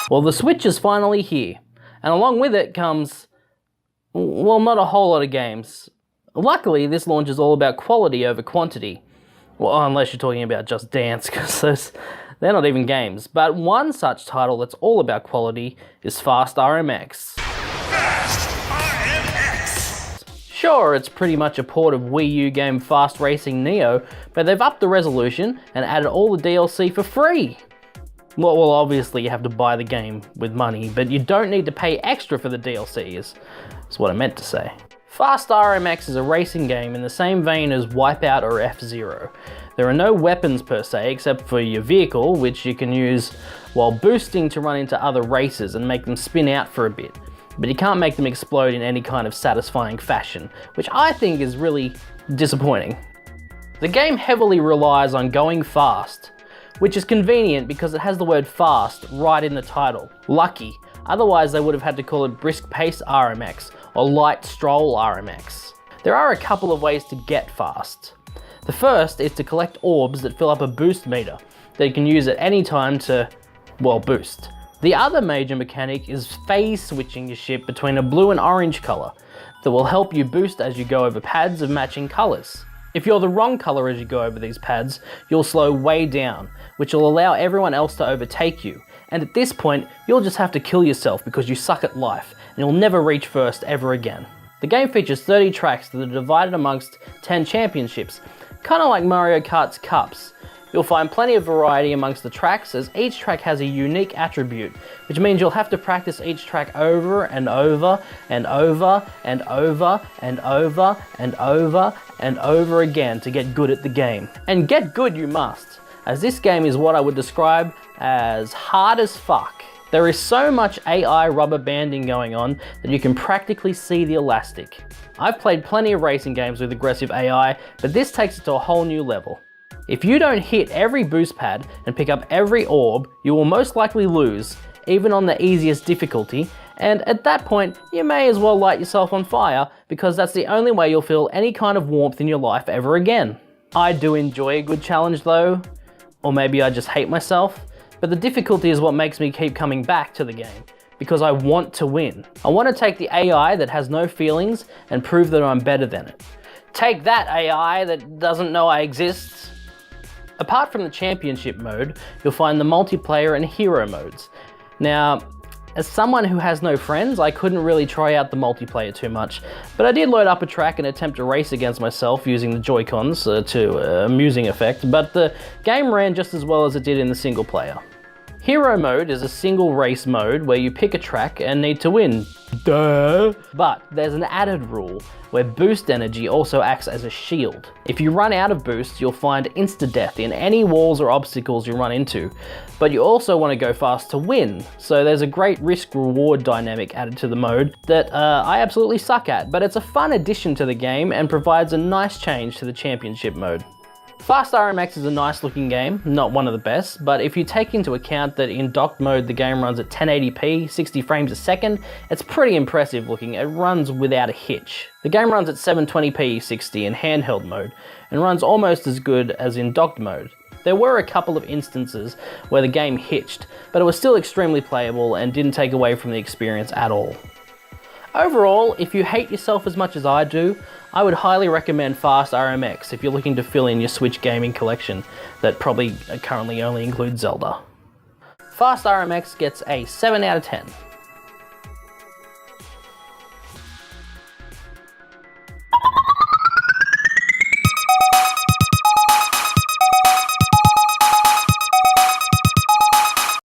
Well, the Switch is finally here, and along with it comes, well, not a whole lot of games. Luckily, this launch is all about quality over quantity. Well, unless you're talking about Just Dance, because they're not even games. But one such title that's all about quality is Fast RMX. Fast RMX! Sure, it's pretty much a port of Wii U game Fast Racing Neo, but they've upped the resolution and added all the DLC for free. Well, obviously you have to buy the game with money, but you don't need to pay extra for the DLC, is what I meant to say. Fast RMX is a racing game in the same vein as Wipeout or F-Zero. There are no weapons per se, except for your vehicle, which you can use while boosting to run into other races and make them spin out for a bit. But you can't make them explode in any kind of satisfying fashion, which I think is really disappointing. The game heavily relies on going fast, which is convenient because it has the word fast right in the title. Lucky, otherwise they would have had to call it Brisk Pace RMX or Light Stroll RMX. There are a couple of ways to get fast. The first is to collect orbs that fill up a boost meter that you can use at any time to, well, boost. The other major mechanic is phase switching your ship between a blue and orange color that will help you boost as you go over pads of matching colors. If you're the wrong color as you go over these pads, you'll slow way down, which will allow everyone else to overtake you. And at this point, you'll just have to kill yourself because you suck at life, and you'll never reach first ever again. The game features 30 tracks that are divided amongst 10 championships, kind of like Mario Kart's Cups. You'll find plenty of variety amongst the tracks, as each track has a unique attribute, which means you'll have to practice each track over and over and over and over and over and over and over again to get good at the game. And get good you must, as this game is what I would describe as hard as fuck. There is so much AI rubber banding going on that you can practically see the elastic. I've played plenty of racing games with aggressive AI, but this takes it to a whole new level. If you don't hit every boost pad and pick up every orb, you will most likely lose, even on the easiest difficulty, and at that point, you may as well light yourself on fire, because that's the only way you'll feel any kind of warmth in your life ever again. I do enjoy a good challenge though, or maybe I just hate myself, but the difficulty is what makes me keep coming back to the game, because I want to win. I want to take the AI that has no feelings and prove that I'm better than it. Take that AI that doesn't know I exist. Apart from the championship mode, you'll find the multiplayer and hero modes. Now, as someone who has no friends, I couldn't really try out the multiplayer too much, but I did load up a track and attempt to race against myself using the Joy-Cons to amusing effect, but the game ran just as well as it did in the single player. Hero mode is a single race mode where you pick a track and need to win. Duh! But there's an added rule where boost energy also acts as a shield. If you run out of boost, you'll find insta-death in any walls or obstacles you run into, but you also want to go fast to win, so there's a great risk-reward dynamic added to the mode that I absolutely suck at, but it's a fun addition to the game and provides a nice change to the championship mode. Fast RMX is a nice looking game, not one of the best, but if you take into account that in docked mode the game runs at 1080p, 60 frames a second, it's pretty impressive looking. It runs without a hitch. The game runs at 720p 60 in handheld mode, and runs almost as good as in docked mode. There were a couple of instances where the game hitched, but it was still extremely playable and didn't take away from the experience at all. Overall, if you hate yourself as much as I do, I would highly recommend Fast RMX if you're looking to fill in your Switch gaming collection that probably currently only includes Zelda. Fast RMX gets a 7 out of 10.